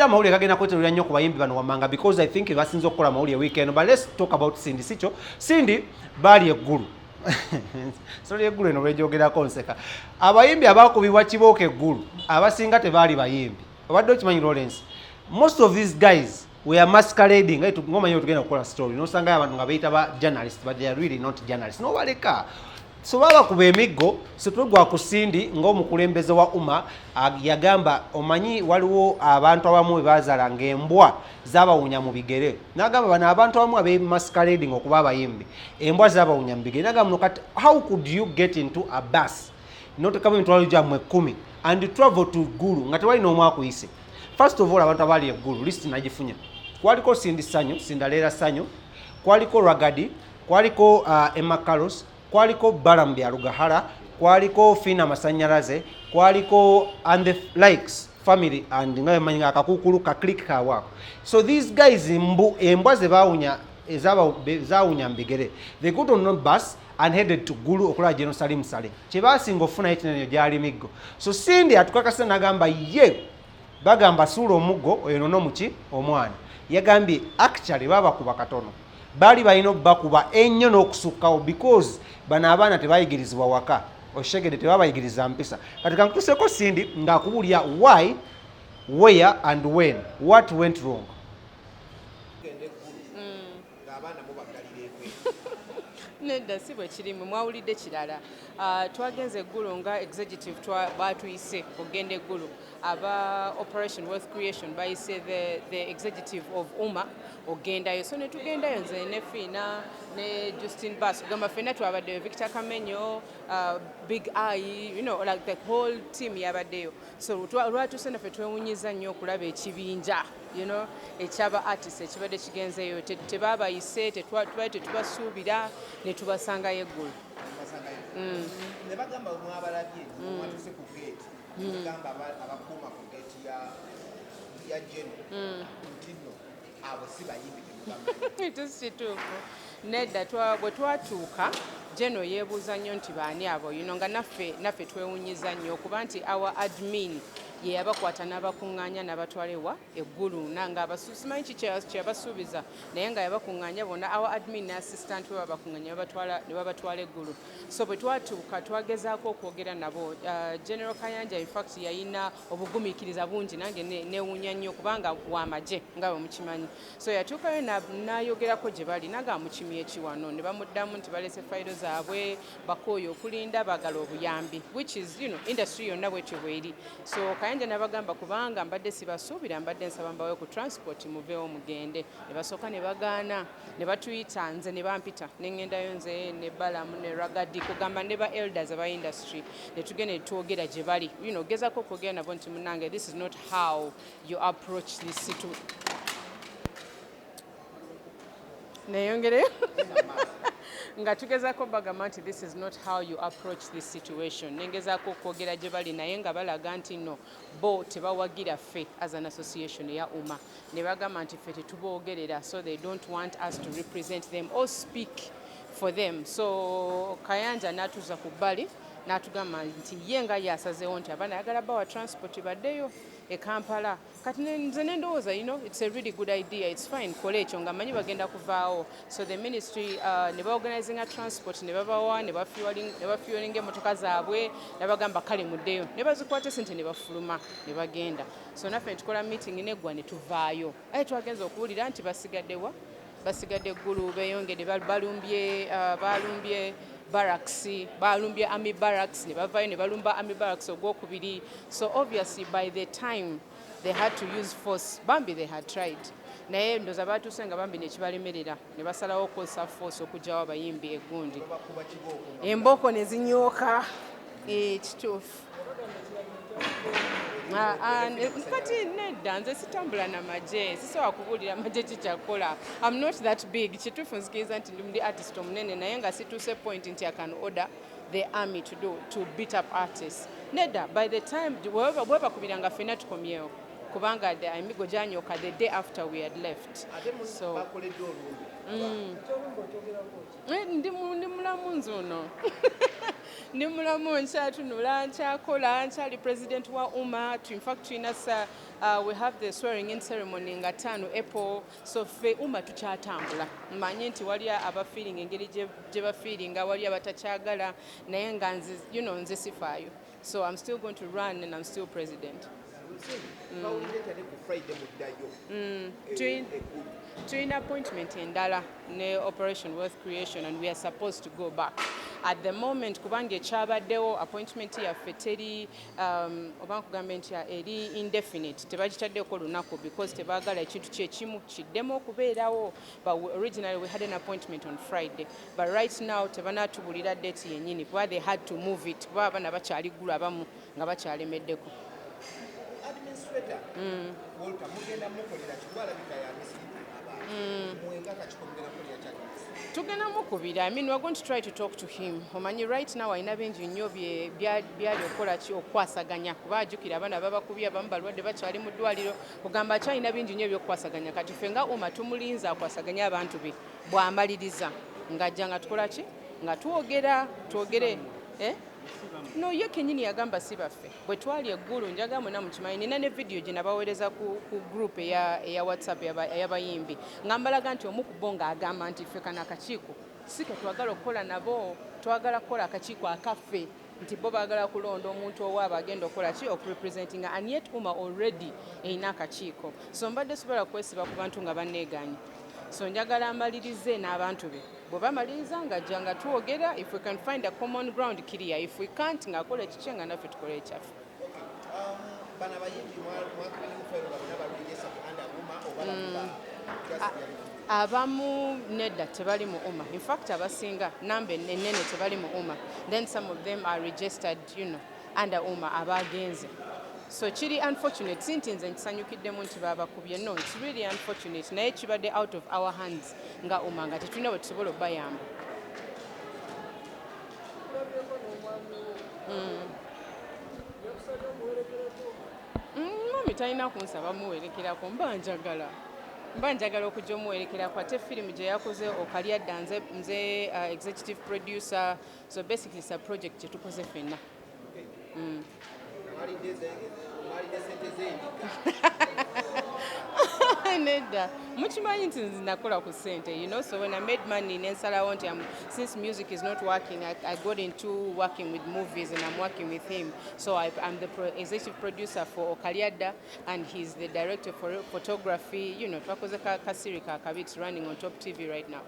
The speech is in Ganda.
amawulire kagenda kweterera nnyo ku bayimbi bano wammanga because I think basinze okukola amawulire weekend, but let's talk about Cindy. Sicho Cindy baali eggulu soli eggulu eno bwegyogerako nseka. Abayimbi abakubibwa kibooka eggulu abasinga tebaali bayimbi. Obadde okimanyi Lawrence, most of these guys were masquerading. Ngomanyi tugenda kukola story nosanga abantu nga bayita ba journalist but they are really not journalists. Nobaleka so baba kuba emiggo situgwa ku Cindy ng'omukulembeze wa umma yagamba omanyi waliwo abantu abamu bazaala ng'embwa zabawunya mu bigere. Nagamba bano abantu abamu abe masquerading okuba abayimbi embwa zabawunya mu bigere. Nagamba kati how could you get into a bus not kama mitwalo gyammwe 10 and travel to Gulu nga tewali n'omu akuyise? First of all abantu abali eggulu list nagifunya. Kwaliko Cindy Sanyu, Cinderella Sanyu, kwaliko Ragadi, kwaliko Emma Carlos, kwaliko Barambi Alugahara, kwaliko Fina Masanyalaze, kwaliko and the likes family and ngaye manyinga akakukulu ka click ka wako. So these guys embwa zebawunya ezawunya mbigere, they got on a bus and headed to Gulu okola Jerusalem Saleh. Kyebasinga ofuna ekinene gyali miggo. So Cindy atukakasa nagamba ye bagamba suula omuggo oyo nono muki omwana. Yagambye actually babakuba katono. Bali balina bakuba ennyo n'okusukkawo because bano abaana tebayigirizibwa waka. Oshegede tebabayigiriza mpisa. Kati kankutuseko Cindy ng'akubulya why, where and when, what went wrong. Nedda si bwe kirimu mwawulidde kirala. Twagenze Gulu nga executive batuyise ogenda eggulu. Aba Operation Wealth Creation bayise the executive of Umma ogendayo. So ne tugendayo nze ne Fina ne Justin Bass kugamba Fina twabaddeyo, Victor Kamenyo, Big Eye, you know, like the whole team yabaddeyo. So lwatuse naffe twewunyiza nnyo okulaba ekibinja, you know, ekyaba artist ekibadde kigenzeyo tebabayise tetubasuubira ne tubasangayo eggulu. Ne bagamba omwabalabye mwatuse ku gate bagamba abakuuma ku gate ya Jeno ntino abo si bayimbi kituufu. Nedda bwe twatuuka Jeno yeebuuza nnyo nti baani abo nga naffe twewunyiza nnyo okuba nti our admin ye yabakwata n'abakuŋŋaanya n'abatwalewa eggulu nanga abasusimanyi kyeyabasuubiza naye nga yabakuŋŋaanya bonna our admin ne assistant we babakuŋŋaanya ne babatwala eggulu. So bwe twatuuka twagezaako okwogera nabo. General Kayanja in fact yayina obugumiikiriza bungi nange neewuunya nnyo kubanga w'amagye nga bwe mukimanyi. So yatuukayo n'ayogerako gye bali naga mukimye ekiwano ne bamuddamu nti balese fayiro zaabwe bakooye okulinda baagala obuyambi which is industry yonna bwetyo bweri. So Kayanja nabagamba kubanga mbadde sibasuubira mbadde nsaba mbawe ku transport muveewo mugende. Ne basooka ne bagaana ne batuyita nze ne bampita ne ŋŋendayo nze ne Balamu ne Ragadi kugamba ne ba elders aba industry ne tugenda ne twogera gye bali gezaako okwogera nabo nti munange this is not how you approach this situation. Neyongereyo nga tugezaako bagamba nti this is not how you approach this situation. Nengezaako okwogera gye bali naye nga balaga nti no bo tebawagira ffe as an association eya Umma. Ne bagamba nti ffe tetuboogerera so they don't want us to represent them or speak for them. So Kayanja n'atuuza ku bbali n'atugamba nti ye nga yasazeewo nti abaana ayagala bawa transport baddeyo e Kampala. Kati nze nendowooza it's a really good idea, it's fine kola ekyo nga manyi bagenda kuvaawo. So the ministry ne baorganizing a transport ne babawa ne bafuelinga emmotoka zaabwe ne bagamba kale muddeyo ne bazikwata sente ne bafuluma ne bagenda. So naffe tukola meeting neggwa ne tuvaayo. Aye twagenza okuwulira nti basigaddewa basigadde Gulu beeyongedde balumbye barracks, balumbye army barracks ne bavaayo ne balumba army barracks ogwokubiri. So obviously by the time they had to use force bambi they had tried naye ndoza batuuse nga bambi nekibalemerera ne basalawo okukozesa force okugyawo abayimbi eggundi embooko ne zinyooka kituufu. Kati nedda nze sitambula na magye sisobola kubuulira magye kikyakola. I'm not that big. Kituufu nzikiriza nti ndi artist omunene naye nga situuse point nti I can order the army to beat up artists. Nedda by the time bwebakubiranga ffenna tukomyewo kubanga emigo gyanyooka the day after we had left. So ndi mulamu nze ono Ndi mulamu nkyatunula nkyakola nkyali president wa UMA. In fact we have the swearing in ceremony nga 5 April, so ffe UMA tukyatambula. Mmanyi nti wali abafiiringa engeri gye bafiiringa, wali abatakyagala naye nga nze sifaayo. So I'm still going to run and I'm still president. Doing appointment endala ne Operation Wealth Creation, and we are supposed to go back. At the moment kubanga ekyabaddewo appointment yaffe teri oba nkugambye nti eri indefinite, tebagitaddeko lunaku because tebaagala ekintu kyekimu kiddemu okubeerawo. But originally we had an appointment on Friday, but right now tebanaatubulira date yennyini kuba they had to move it kuba abaana bakyali Gulu abamu nga bakyalemeddeko. Administrator Walter mugenda mukolera kikwalabika ya mwenga kakikomera kulya kyali tugenda mukubira. I mean, we're going to try to talk to him. Omanyi right now ayina bingi nnyo byali okola ki okwasaganya kuba ajjukira abaana babakubye abamu balwadde bakyali mu ddwaliro kugamba akyalina bingi nnyo ebyokukwasaganya. Kati ffe nga UMA tumulinza akwasaganya abantu be bw'amaliriza ng'ajja nga tukola ki nga twogere no ye kenyini yagamba si baffe bwe twali eggulu njaga mwena mukimanyi nina ne video gye nabaweereza ku group eya WhatsApp ey'abayimbi ngambalaga nti omu ku bo ng'agamba nti ffe kana akakiiko si ke twagala okukola nabo, twagala kukola akakiiko akaffe nti bo baagala kulonda omuntu owaabo agenda okukola ki okurepresenting, and yet UMA already erina akakiiko. So mbadde sobola kwesiba ku bantu nga banneeganye, so njagala amalirize n'abantu be bwe bamaliriza ng'ajja nga twogera, if we can find a common ground kiriya, if we can't ng'akola ekikye nga naffe tukola ekyaffe. bana bayimbi mwakalimufairo babalwegesa ku anda UMA oba abamu nedda tebali mu UMA. In fact abasinga namba ennene tebali mu UMA, then some of them are registered under UMA abagenze. So kiri unfortunate, sinti nze nkisanyukiddemu nti babakubye. No, it's really unfortunate naye kibadde out of our hands nga UMA nga tetulina bwe tusobola okubayamba. Mami talina kunsaba muwerekerako, mba njagala okujja omuwerekerako. Ate firimu gye yakoze Okalyadda nze executive producer, so basically it's a project gye tukoze ffenna. Nedda mukimanyi nti nakola ku ssente, so when I made money nensalawo nti since music is not working, I got into working with movies and I'm working with him, so I'm the executive producer for Okalyadda and he's the director for photography. Twakoze kasiri kakabits running on Top TV right now.